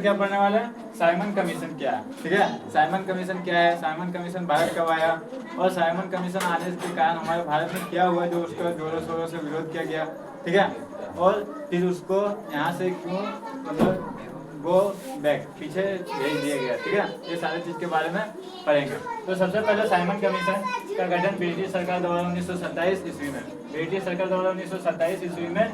क्या पढ़ने वाले हैं, साइमन कमीशन क्या है। ठीक है, साइमन कमीशन क्या है, साइमन कमीशन भारत कब आया, और साइमन कमीशन आने के कारण हमारे भारत में क्या हुआ जो उसका जोरों शोरों से विरोध किया गया। ठीक है, और फिर उसको यहाँ से क्यों मतलब गो बैक पीछे भेज दिया गया। ठीक है, ये सारी चीज के बारे में पढ़ेंगे। तो सबसे पहले साइमन कमीशन का गठन ब्रिटिश सरकार द्वारा 1927 ईस्वी में, ब्रिटिश सरकार द्वारा 1927 ईस्वी में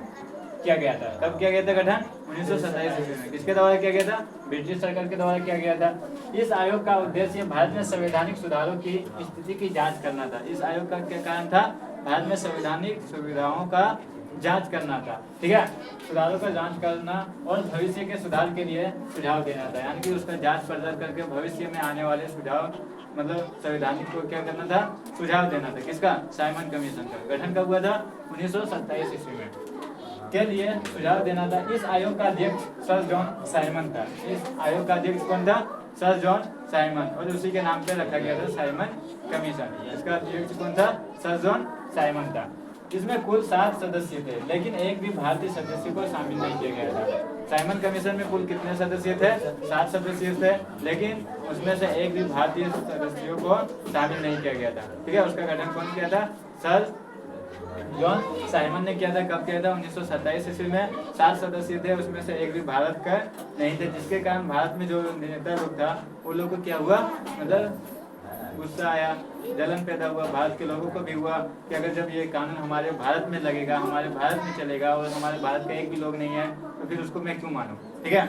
किया गया था। कब किया गया था गठन, 1927 ईस्वी में। किसके द्वारा किया गया था, ब्रिटिश सरकार के द्वारा किया गया था। इस आयोग का उद्देश्य भारत में संवैधानिक सुधारों की स्थिति की जांच करना था। इस आयोग का क्या कारण था, भारत में संवैधानिक सुविधाओं का जांच करना था। ठीक है, सुधारों का जांच करना और भविष्य के सुधार के लिए सुझाव देना था, यानी कि उसका जांच पड़ताल करके भविष्य में आने वाले सुझाव मतलब संवैधानिक को क्या करना था, सुझाव देना था। किसका, साइमन कमीशन का। गठन कब हुआ था, 1927 ईस्वी में के लिए सुझाव देना था। इस आयोग का अध्यक्ष सर जॉन साइमन था। इस आयोग का अध्यक्ष कौन था, सर जॉन साइमन, और उसी के नाम पे रखा गया था साइमन कमीशन। इसका अध्यक्ष कौन था, सर जॉन साइमन था। इसमें कुल 7 सदस्य थे, लेकिन एक भी भारतीय सदस्य को शामिल नहीं किया गया था। साइमन कमीशन में कुल कितने सदस्य थे, 7 सदस्य थे, लेकिन उसमें से एक भी भारतीय सदस्यों को शामिल नहीं किया गया था। ठीक है, उसका गठन कौन किया था, सर जॉन साइमन ने किया था। कब किया था, 1927 ईस्वी में। 7 सदस्य थे, उसमें से एक भी भारत का नहीं थे, जिसके कारण भारत में जो नेता लोग था वो लोग को क्या हुआ, मतलब गुस्सा आया, जलन पैदा हुआ। भारत के लोगों को भी हुआ कि अगर जब ये कानून हमारे भारत में लगेगा, हमारे भारत में चलेगा और हमारे भारत का एक भी लोग नहीं है तो फिर उसको मैं क्यों मानूं। ठीक है,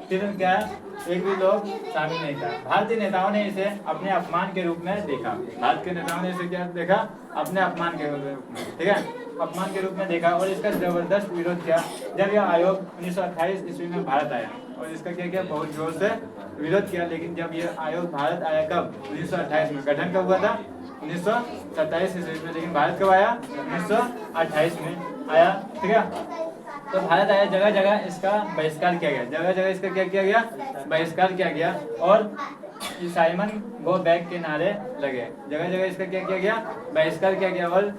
फिर क्या है, एक भी लोग शामिल नहीं था। भारतीय नेताओं ने इसे अपने अपमान के रूप में देखा। भारत के नेताओं ने इसे क्या देखा, अपने अपमान के रूप में। ठीक है, अपमान के रूप में देखा और इसका जबरदस्त विरोध किया। जब यह आयोग 1928 ईस्वी में भारत आया और इसका क्या किया, बहुत जोर से विरोध किया। लेकिन जब यह आयोग भारत आया कब, 1928 में। गठन कब हुआ था, 1927 ईस्वी में, लेकिन भारत कब आया, 1928 में आया। ठीक है, तो भारत आया, जगह जगह इसका बहिष्कार किया गया, जगह जगह इसका क्या किया गया, बहिष्कार किया गया। और साइमन गो बैक के नारे लगे, जगह जगह इसका क्या किया गया, बहिष्कार किया गया। और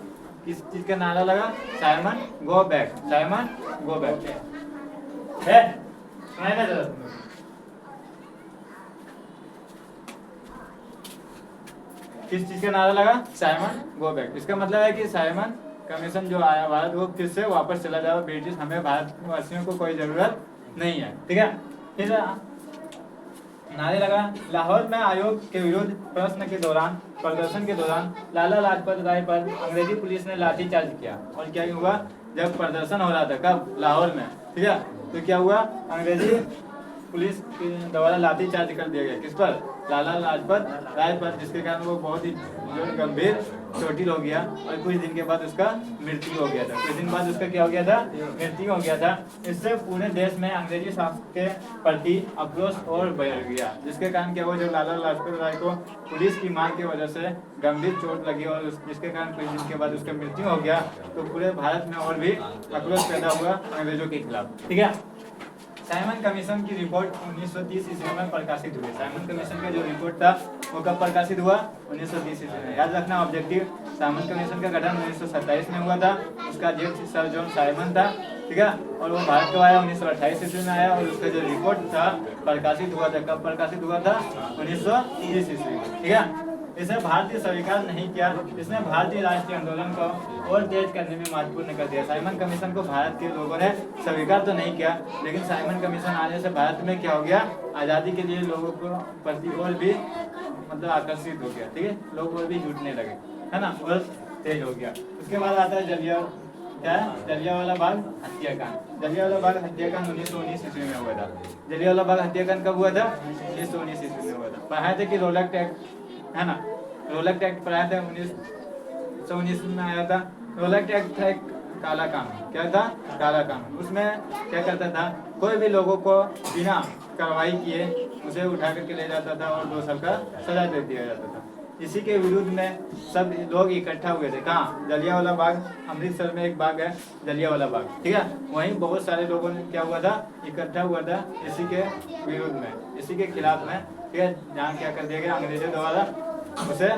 किस चीज का नारा लगा, Simon go back, Simon go back है। किस चीज का नारा लगा, साइमन गो बैक। इसका मतलब है कि साइमन कमीशन जो आया भारत वो फिर से वापस चला जाओ, ब्रिटिश हमें भारतवासियों को कोई जरूरत नहीं है। ठीक है, फिर नारे लगा। लाहौर में आयोग के विरुद्ध प्रदर्शन के दौरान लाला लाजपत राय पर अंग्रेजी पुलिस ने लाठीचार्ज किया। और क्या हुआ, जब प्रदर्शन हो रहा था कब, लाहौर में। ठीक है, तो क्या हुआ, अंग्रेजी पुलिस के द्वारा लाठीचार्ज कर दिया गया। किस पर, लाला लाजपत राय पर, जिसके कारण वो बहुत ही गंभीर चोटिल हो गया और कुछ दिन के बाद उसका मृत्यु हो गया था। कुछ दिन बाद उसका क्या हो गया था, मृत्यु हो गया था। इससे पूरे देश में अंग्रेजी शासन के प्रति आक्रोश और बढ़ गया, जिसके कारण क्या हुआ, जब लाला लाजपत राय को पुलिस की मार की वजह से गंभीर चोट लगी और जिसके कारण कुछ दिन के बाद उसका मृत्यु हो गया, तो पूरे भारत में और भी आक्रोश पैदा हुआ अंग्रेजों के खिलाफ। ठीक है, साइमन कमीशन की रिपोर्ट 1930 ईस्वी में प्रकाशित हुई। साइमन कमीशन का जो रिपोर्ट था वो कब प्रकाशित हुआ, 1930 ईस्वी में। याद रखना ऑब्जेक्टिव, साइमन कमीशन का गठन 1927 में हुआ था, उसका अध्यक्ष सर जॉन साइमन था। ठीक है, और वो भारत को आया 1928 ईस्वी में आया और उसका जो रिपोर्ट था प्रकाशित हुआ था, कब प्रकाशित हुआ था, 1930 ईस्वी में। ठीक है, इसे भारतीय स्वीकार नहीं किया, इसने भारतीय राष्ट्रीय आंदोलन को और तेज करने में महत्वपूर्ण कर दिया। साइमन कमीशन को भारत के लोगों ने स्वीकार तो नहीं किया, लेकिन साइमन कमीशन आने से भारत में क्या हो गया, आज़ादी के लिए लोगों को प्रति और भी मतलब आकर्षित हो गया। ठीक है, लोग और भी जुटने लगे, है ना, और तेज हो गया। उसके बाद आता है जलियांवाला बाग हत्याकांड। जलियांवाला बाग हत्याकांड 1919 ईस्वी में हुआ था। जलियांवाला बाग हत्याकांड कब हुआ था, 1919 ईस्वी में हुआ था। पढ़ाए थे कि रोलक एक्ट, है ना, रोलक एक्ट पढ़ाया था, 1919 में आया था। रोलक एक्ट था एक काला कानून। क्या था, काला कानून। उसमें क्या करता था, कोई भी लोगों को बिना कार्रवाई किए उसे उठा करके ले जाता था और 2 साल का सजा दे दिया जाता था। इसी के विरुद्ध में सब लोग इकट्ठा हुए थे। कहाँ, जलियांवाला बाग, अमृतसर में एक बाग है जलियांवाला बाग। ठीक है, वहीं बहुत सारे लोगों ने क्या हुआ था, इकट्ठा हुआ था इसी के विरुद्ध में, इसी के खिलाफ में। ठीक है, जहाँ क्या कर दिया गया, अंग्रेजों द्वारा उसे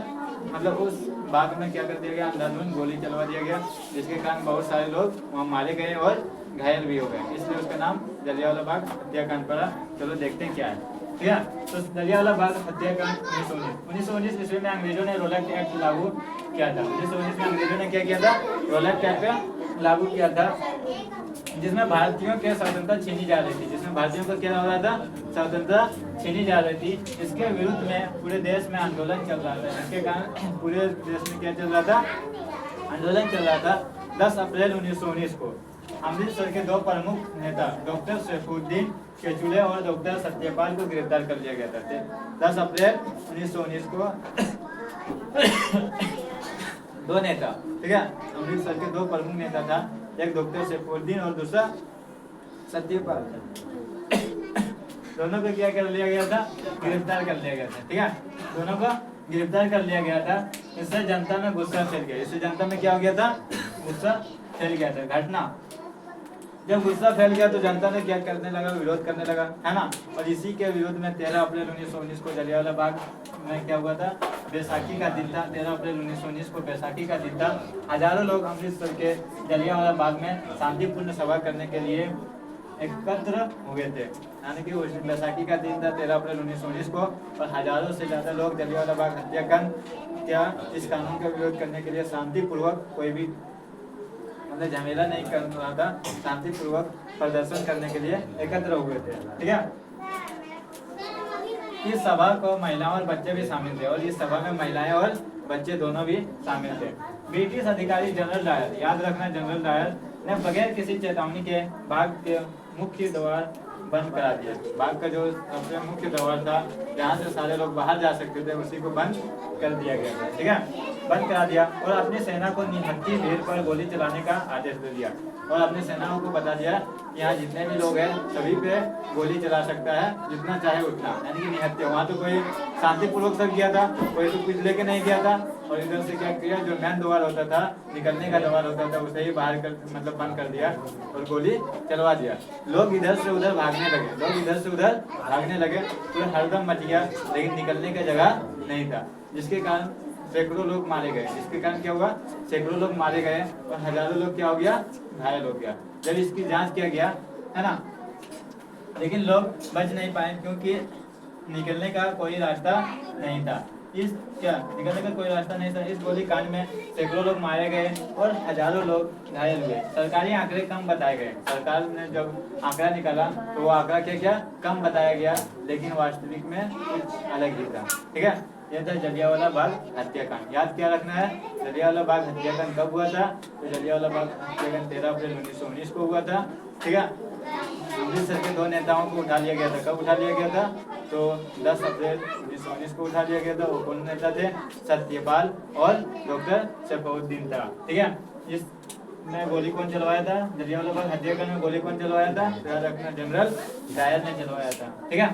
मतलब उस बाग में क्या कर दिया गया, अंधाधुंध गोली चलवा दिया गया, जिसके कारण बहुत सारे लोग वहाँ मारे गए और घायल भी हो गए। इसलिए उसका नाम जलियांवाला बाग हत्याकांड पड़ा। चलो देखते हैं क्या है, ठीक है। तो जलियांवाला बाग हत्याकांड 1919 ईस्वी में अंग्रेजों ने रोलैक्ट एक्ट लागू किया था। 1919 में अंग्रेजों ने क्या किया था, रोलैक्ट एक्ट लागू किया था, जिसमें भारतीयों के स्वतंत्रता छीनी जा रही थी, जिसमें भारतीयों को क्या हो रहा था, स्वतंत्रता छीनी जा रही थी। इसके विरुद्ध में पूरे देश में आंदोलन चल रहा था। इसके कारण पूरे देश में क्या चल रहा था, आंदोलन चल रहा था। 10 अप्रैल 1919 को अमृतसर के दो प्रमुख नेता डॉक्टर सैफुद्दीन केचुले और डॉक्टर सत्यपाल को गिरफ्तार कर लिया गया था। 10 अप्रैल 1919 को दो नेता, ठीक है, अमृतसर के दो प्रमुख नेता था, एक डॉक्टर सैफुद्दीन और दूसरा सत्यपाल, दोनों को क्या कर लिया गया था, गिरफ्तार कर लिया गया था, ठीक है, दोनों को गिरफ्तार कर लिया गया था। इससे जनता में गुस्सा फैल गया, इससे जनता में क्या हो गया था, गुस्सा फैल गया था। घटना जब गुस्सा फैल गया तो जनता ने क्या करने लगा, विरोध करने लगा, है ना। और इसी के विरोध में 13 अप्रैल 1919 को जलियांवाला बाग में क्या हुआ था, बैसाखी का दिन था। 13 अप्रैल 1919 को बैसाखी का दिन था। हजारों लोग अमृतसर के जलियांवाला बाग में शांतिपूर्ण सभा करने के लिए एकत्र हुए थे, यानी कि उस बैसाखी का दिन था 13 अप्रैल 1919 को, और हजारों से ज्यादा लोग जलियांवाला बाग हत्याकांड क्या इस कानून का विरोध करने के लिए शांतिपूर्वक, कोई भी मतलब झमेला नहीं कर रहा था, शांतिपूर्वक प्रदर्शन करने के लिए एकत्र हुए थे, ठीक है। इस सभा को महिलाओं और बच्चे भी शामिल थे, और इस सभा में महिलाएं और बच्चे दोनों भी शामिल थे। ब्रिटिश अधिकारी जनरल डायर, याद रखना, जनरल डायर ने बगैर किसी चेतावनी के बाग के मुख्य द्वार बंद करा दिया। बाग का जो सबसे मुख्य द्वार था, जहाँ से सारे लोग बाहर जा सकते थे, उसी को बंद कर दिया गया था, ठीक है, बंद करा दिया। और अपनी सेना को निहत्थी भीड़ पर गोली चलाने का आदेश दे दिया, और अपनी सेनाओं को बता दिया यहाँ जितने भी लोग हैं सभी पे गोली चला सकता है, जितना चाहे उतना, यानी कि निहत्थे। वहाँ तो कोई शांतिपूर्वक सब किया था, कोई तो कुछ लेके नहीं किया था। और इधर से क्या किया, जो मेन द्वार होता था, निकलने का द्वार होता था, उसे ही बाहर कर मतलब बंद कर दिया और गोली चलवा दिया। लोग इधर से उधर भागने लगे, लोग इधर से उधर भागने लगे, तो हरदम मच गया, लेकिन निकलने का जगह नहीं था, जिसके कारण सैकड़ों लोग मारे गए। जिसके कारण क्या हुआ, सैकड़ों लोग मारे गए और हजारों लोग क्या हो गया, घायल हो गया। जब इसकी जांच किया गया, है ना, लेकिन लोग बच नहीं पाए, क्योंकि निकलने का कोई रास्ता नहीं था। इस क्या निकलने का कोई रास्ता नहीं था। इस गोली कांड में सैकड़ों लोग मारे गए और हजारों लोग घायल हुए। सरकारी आंकड़े कम बताए गए। सरकार ने जब आंकड़ा निकाला तो वो आंकड़ा क्या कम बताया गया, लेकिन वास्तविक में कुछ अलग ही था, ठीक है। यह था जलियांवाला बाग हत्याकांड। याद क्या रखना है, जलियांवाला बाग हत्याकांड कब हुआ था, तो जलियांवाला बाग हत्याकांड 13 अप्रैल 1919 को हुआ था, ठीक है। अमृतसर के दो नेताओं को उठा लिया गया था। कब उठा लिया गया था, तो 10 अप्रैल 1919 को उठा लिया गया था। वो कौन नेता थे, सत्यपाल और डॉक्टर सैफुद्दीन था, ठीक है। इसमें गोली कौन चलवाया था, जलियांवाला बाग हत्याकांड में गोली कौन चलवाया था, याद रखना, जनरल डायर ने चलवाया था, ठीक है।